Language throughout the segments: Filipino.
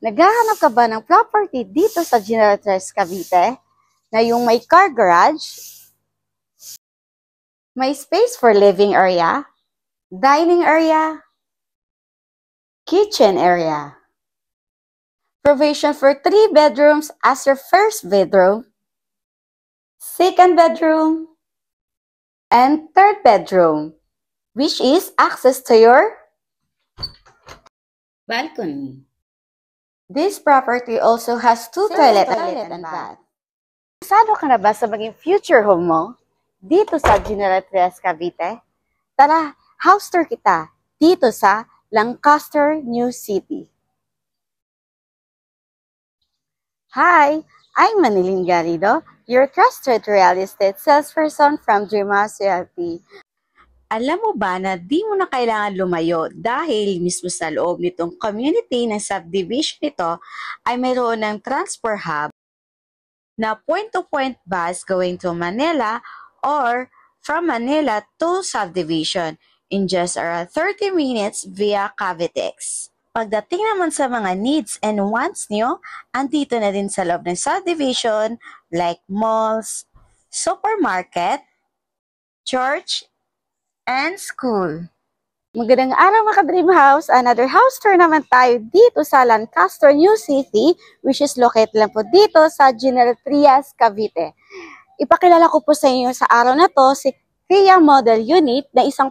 Naghahanap ka ba ng property dito sa General Tres Cavite na yung may car garage, may space for living area, dining area, kitchen area, provision for 3 bedrooms as your first bedroom, second bedroom, and third bedroom, which is access to your balcony. This property also has 2 toilet and bath. Sado ka na ba sa maging future home mo dito sa General Trias, Cavite? Tara, house tour kita dito sa Lancaster, New City. Hi, I'm Manilyn Garrido, your trusted real estate salesperson from Dreamhouse Realty. Alam mo ba na di mo na kailangan lumayo dahil mismo sa loob nitong community ng subdivision nito ay mayroon ng transfer hub na point-to-point bus going to Manila or from Manila to subdivision in just around 30 minutes via Cavitex. Pagdating naman sa mga needs and wants nyo, andito na din sa loob ng subdivision like malls, supermarket, church, and school. Magandang araw mga Dream House. Another house tour naman tayo dito sa Lancaster, New City, which is located lang po dito sa General Trias, Cavite. Ipakilala ko po sa inyo sa araw na to si Thea Model Unit na isa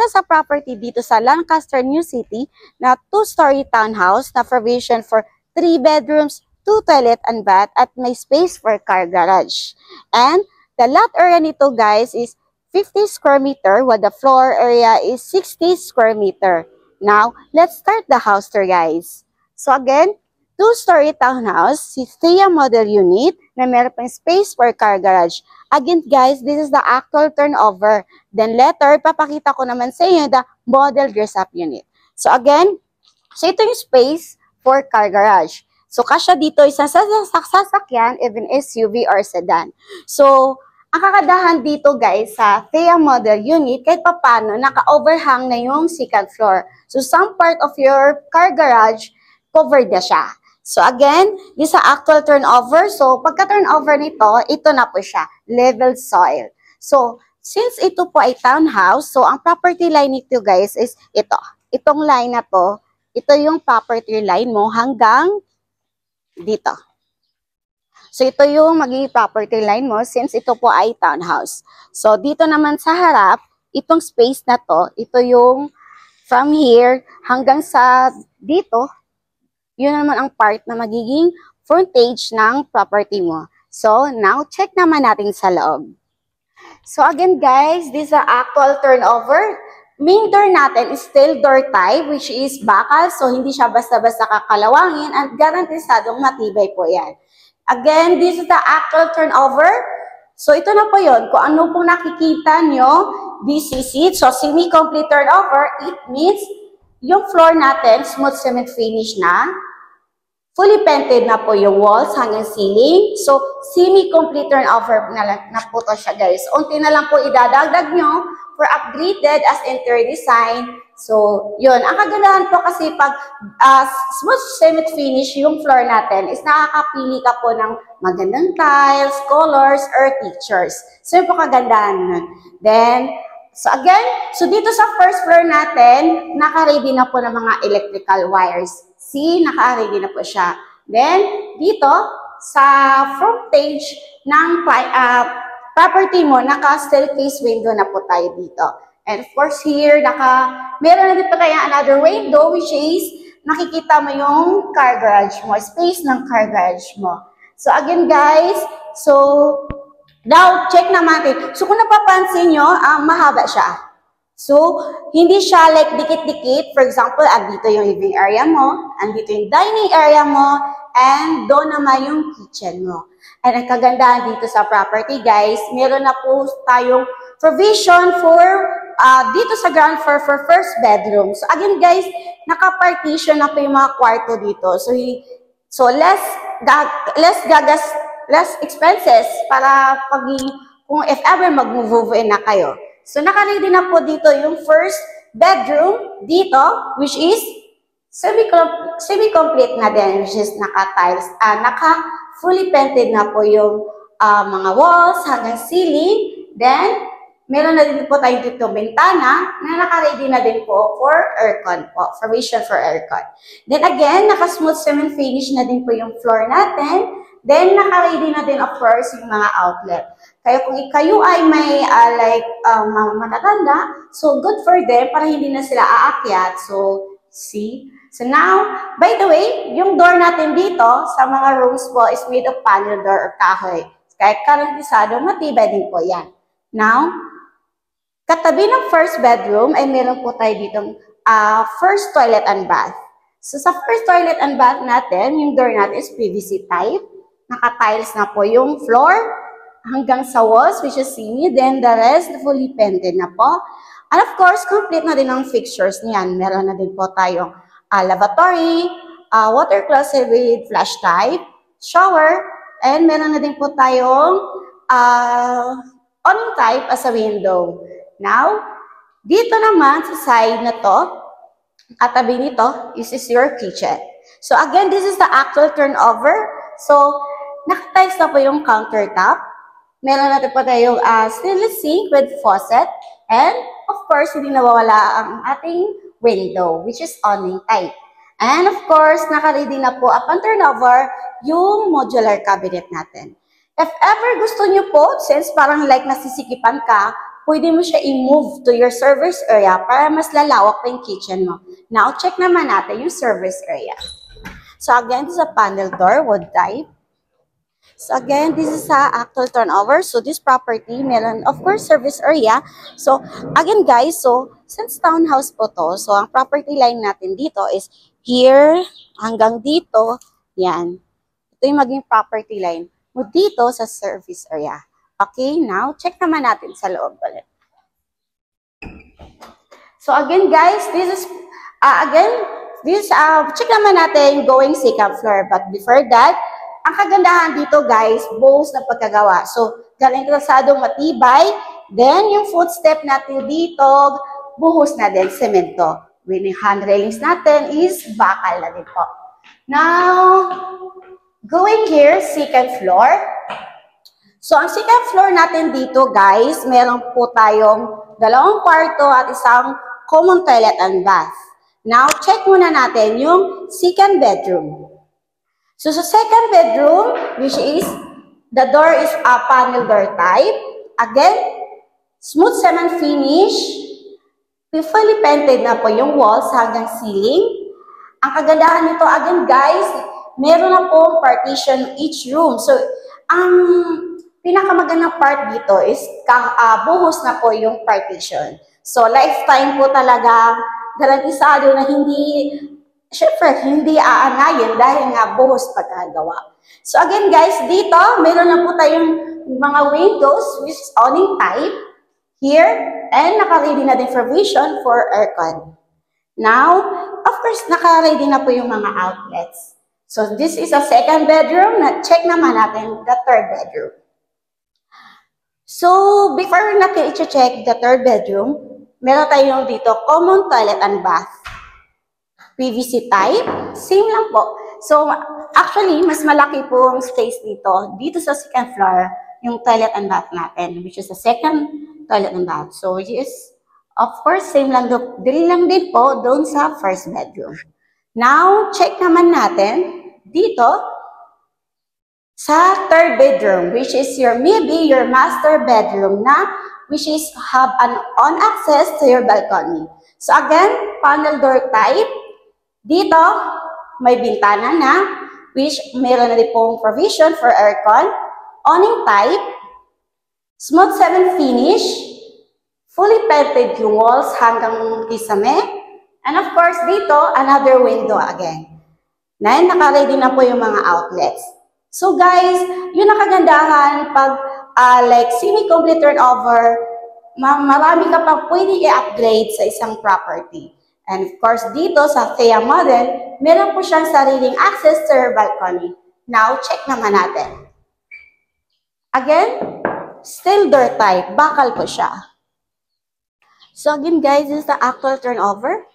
sa property dito sa Lancaster, New City na 2-story townhouse na provision for 3 bedrooms, 2 toilet and bath at may space for car garage. And the lot area nito guys is 50 square meter while the floor area is 60 square meter. Now, let's start the house tour guys. So again, 2-story townhouse, si Thea Model Unit na meron pang space for car garage. Again guys, this is the actual turnover. Then later, papakita ko naman sa inyo the model dress-up unit. So again, so ito yung space for car garage. So kasya dito isang sasakyan, even SUV or sedan. So, ang kakadahan dito guys sa Thea Model Unit, kahit papano, naka-overhang na yung second floor. So some part of your car garage, covered na siya. So again, this is actual turnover. So pagka-turnover nito, ito na po siya, level soil. So since ito po ay townhouse, so ang property line nito guys is ito. Itong line na to, ito yung property line mo hanggang dito. So, ito yung magiging property line mo since ito po ay townhouse. So, dito naman sa harap, itong space na to, ito yung from here hanggang sa dito, yun naman ang part na magiging frontage ng property mo. So, now, check naman natin sa loob. So, again guys, this is the actual turnover. Main door natin is still door type, which is bakal. So, hindi siya basta-basta kakalawangin at garantisadong matibay po yan. Again, this is the actual turnover. So, ito na po yun. Kung ano pong nakikita nyo, this is it. So, semi-complete turnover, it means yung floor natin, smooth cement finish na. Fully painted na po yung walls hanggang ceiling. So, semi-complete turnover na po to siya, guys. Unti na lang po idadagdag nyo for upgraded as interior design. So, yun. Ang kagandahan po kasi pag smooth cement finish yung floor natin is nakakapili ka po ng magandang tiles, colors, or textures. So, yun po kagandahan nun. Then, so again, so dito sa first floor natin, naka-ready na po ng mga electrical wires. See, naka-ready na po siya. Then, dito, sa frontage ng property mo, naka-staircase window na po tayo dito. And of course here, meron na din pa tayo another window which is nakikita mo yung car garage mo, space ng car garage mo. So again guys, so now check naman natin. So kung napapansin nyo, mahaba siya. So hindi siya like dikit-dikit. For example, andito yung living area mo, andito yung dining area mo, and doon naman yung kitchen mo. And ang kagandahan dito sa property guys, meron na po tayong provision for dito sa ground floor for first bedroom. So again guys, naka-partition na po yung mga kwarto dito. So less expenses para kung if ever mag-move in na kayo. So naka-ready na po dito yung first bedroom dito, which is Semi-complete na din, which is naka-tiles, naka-fully painted na po yung mga walls hanggang ceiling. Then, meron na din po tayo dito bintana na naka-ready na din po for aircon po, provision for aircon. Then again, naka-smooth cement finish na din po yung floor natin. Then, naka-ready na din, of course, yung mga outlet. Kaya kung kayo ay may mga matatanda, so good for them para hindi na sila aakyat. So, see? So now, by the way, yung door natin dito sa mga rooms po is made of panel door or kahoy. Kahit karantisado, matibay din po yan. Now, katabi ng first bedroom ay meron po tayo ditong first toilet and bath. So sa first toilet and bath natin, yung door natin is PVC type. Naka-tiles na po yung floor hanggang sa walls, which is semi. Then the rest, fully painted na po. And of course, complete na din ang fixtures niyan. Meron na din po tayong lavatory, water closet with flush type, shower, and meron na din po tayong awning type as a window. Now, dito naman sa side na to, katabi nito, this is your kitchen. So again, this is the actual turnover. So, naka-tiles na po yung countertop. Meron natin po tayong stainless sink with faucet. And, of course, hindi nawawala ang ating window, which is awning type. And, of course, naka-ready na po upon turnover yung modular cabinet natin. If ever gusto nyo po, since parang like nasisikipan ka, pwede mo siya i-move to your service area para mas lalawak pa yung kitchen mo. Now, check naman natin yung service area. So, again, this is a panel door, wood type. So again, this is a actual turnover. So this property, meron of course service area. So again guys, so since townhouse po to, so ang property line natin dito is here hanggang dito. Yan. Ito yung maging property line mo dito sa service area. Okay, now check naman natin sa loob ulit. So again guys, this is check naman natin going second floor. But before that, ang kagandahan dito guys, bows na pagkagawa. So, galing trasadong matibay. Then, yung footstep natin dito, buhos na din, semento. When yung hand railings natin is bakal na din po. Now, going here, second floor. So, ang second floor natin dito guys, meron po tayong 2 kwarto at isang common toilet and bath. Now, check muna natin yung second bedroom. So, sa second bedroom, which is, the door is a panel door type. Again, smooth cement finish. Fully painted na po yung walls hanggang ceiling. Ang kagandahan nito, again guys, meron na po partition each room. So, ang pinakamagandang part dito is, buhos na po yung partition. So, lifetime po talaga, garantisado na syempre, hindi aanayin dahil nga buhos pagkagawa. So again guys, dito, meron na po tayong mga windows which is awning type here and naka-ready na din provision for aircon. Now, of course, naka-ready na po yung mga outlets. So this is a second bedroom. Check naman natin the third bedroom. So before natin i-check the third bedroom, meron tayong dito common toilet and bath. PVC type, same lang po. So, actually, mas malaki po ang space dito. Dito sa second floor, yung toilet and bath natin, which is the second toilet and bath. So, yes, of course, same lang din po doon sa first bedroom. Now, check naman natin dito sa third bedroom, which is maybe your master bedroom na, which is have an on access to your balcony. So, again, panel door type. Dito, may bintana na, which meron na din pong provision for aircon, awning type, smooth cement finish, fully painted yung walls hanggang kisame, and of course, dito, another window again. Then, naka-ready na po yung mga outlets. So guys, yun ang kagandahan pag like semi-complete turnover, marami ka pang pwede i-upgrade sa isang property. And of course, dito sa Thea model, meron po siyang sariling access to your balcony. Now, check naman natin. Again, still door type. Bakal po siya. So again guys, this is the actual turnover.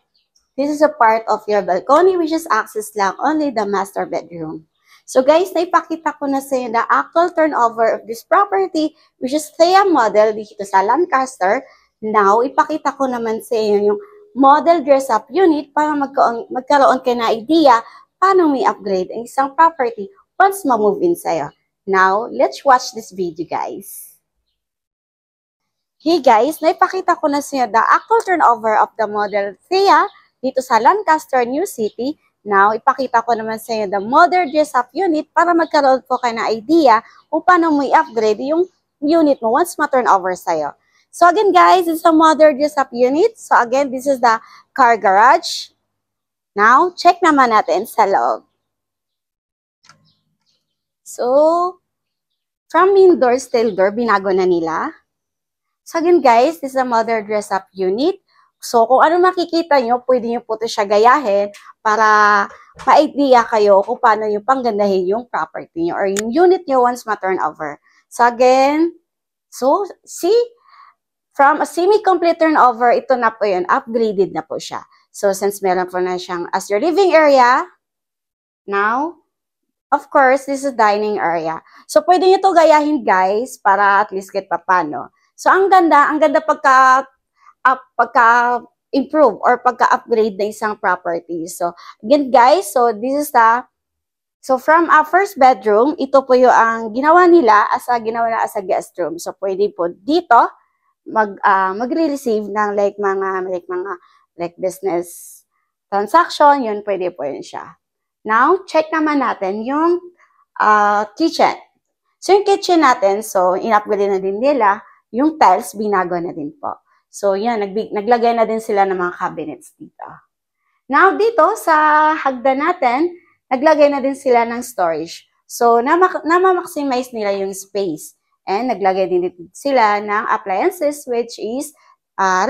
this is a part of your balcony which is access lang only the master bedroom. So guys, naipakita ko na sa inyo the actual turnover of this property which is Thea model dito sa Lancaster. Now, ipakita ko naman sa inyo yung model dress-up unit para magkaroon kayo na idea paano may upgrade ang isang property once ma-move in sa'yo. Now, let's watch this video guys. Hey guys, naipakita ko na sa inyo the actual turnover of the model Thea dito sa Lancaster, New City. Now, ipakita ko naman sa inyo the modern dress-up unit para magkaroon po kayo na idea kung paano mo i-upgrade yung unit mo once ma-turn over sa'yo. So again guys, it's a modern dress-up unit. So again, this is the car garage. Now, check naman natin sa loob. So, from main door, steel door, binago na nila. So again guys, this is a modern dress-up unit. So, kung ano makikita nyo, pwede nyo po ito siya gayahin para ma-idea kayo kung paano nyo panggandahin yung property nyo or yung unit nyo once ma-turn over. So, again, so, see, from a semi-complete turnover, ito na po yun, upgraded na po siya. So, since meron po na siyang as your living area, now, of course, this is dining area. So, pwede nyo ito gayahin, guys, para at least kahit paano. So, ang ganda pagka-improve or pagka-upgrade na isang property. So, again guys, so this is so from our first bedroom, ito po yung ang ginawa nila as a guest room. So, pwede po dito magre-receive ng like business transaction, yun pwede po yun siya. Now, check naman natin yung kitchen. So, yung kitchen natin, so in-upgrade na din nila, yung tiles, binago na din po. So, yan, naglagay na din sila ng mga cabinets dito. Now, dito sa hagdan natin, naglagay na din sila ng storage. So, na-maximize nila yung space. And naglagay din sila ng appliances, which is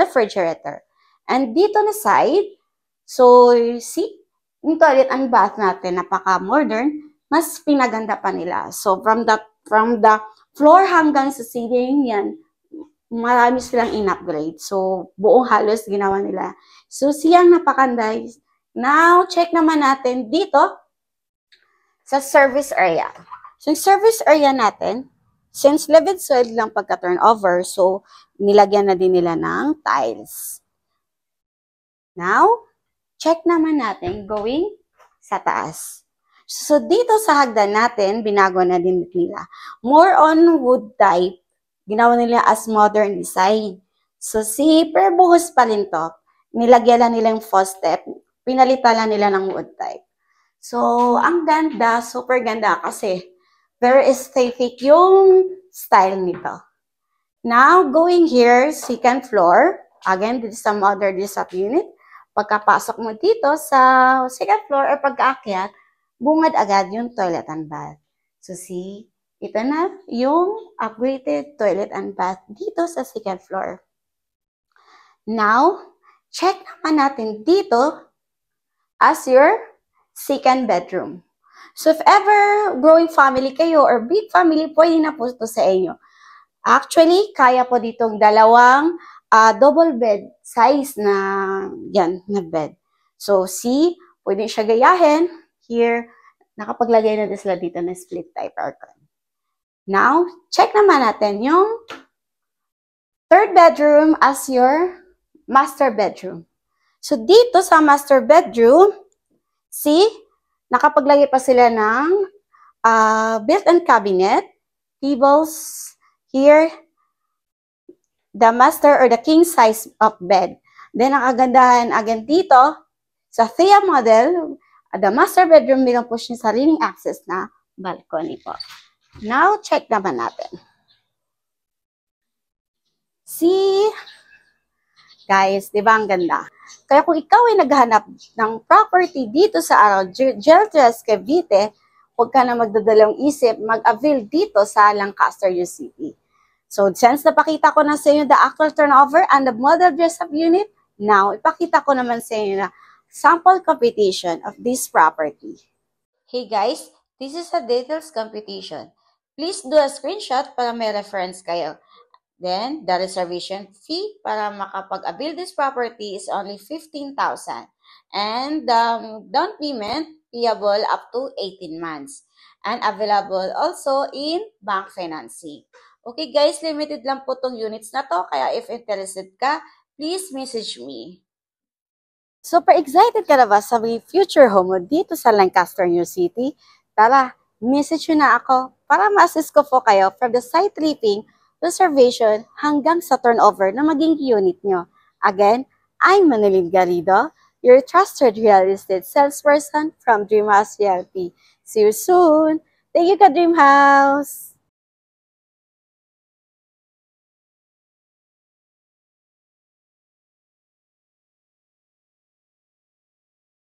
refrigerator. And dito na side, so, see, yung toilet and bath natin, napaka-modern, mas pinaganda pa nila. So, from the floor hanggang sa ceiling, yan, marami silang in-upgrade. So, buong halos ginawa nila. So, siyang napakanday. Now, check naman natin dito sa service area. So, yung service area natin, since level soil lang pagka-turnover, so, nilagyan na din nila ng tiles. Now, check naman natin going sa taas. So, dito sa hagdan natin, binago na din nila. More on wood type. Ginawa nila as modern design. So, see, per buhos pa rin to. Nilagyan lang nila yung false step. Pinalitan lang nila ng wood type. So, ang ganda, super ganda kasi very aesthetic yung style nito. Now, going here, second floor. Again, this is a modern dress-up unit. Pagkapasok mo dito sa second floor or pagkaakyat, bungad agad yung toilet and bath. So, see, ito na yung upgraded toilet and bath dito sa second floor. Now, check naman natin dito as your second bedroom. So, if ever growing family kayo or big family, pwede na po ito sa inyo. Actually, kaya po ditong dalawang double bed size na bed. So, see, pwede siya gayahin. Here, nakapaglagay na din sila dito na split type aircon. Now, check naman natin yung third bedroom as your master bedroom. So, dito sa master bedroom, see, nakapaglagay pa sila ng built-in cabinet, tables, here, the master or the king size of bed. Then, ang kagandahan again dito, sa Thea model, the master bedroom, meron po siya sariling access na balcony po. Now, check naman natin. See? Guys, di ba ang ganda? Kaya kung ikaw ay naghahanap ng property dito sa Geltres, Cavite, huwag ka na magdadalawang isip, mag-avail dito sa Lancaster, New City. So, since napakita ko na sa inyo the actual turnover and the model dress-up unit, now, ipakita ko naman sa inyo na sample computation of this property. Hey guys, this is a details computation. Please do a screenshot para may reference kayo. Then, the reservation fee para makapag-avail this property is only 15,000. And down payment payable up to 18 months. And available also in bank financing. Okay guys, limited lang po tong units na to. Kaya if interested ka, please message me. Super excited ka na ba sa may future home mo dito sa Lancaster, New City? Tara, message nyo na ako para ma-assist ko po kayo from the site tripping, reservation, hanggang sa turnover na maging unit nyo. Again, I'm Manilyn Garrido, your trusted real estate salesperson from Dreamhouse Realty. See you soon! Thank you, ka Dreamhouse!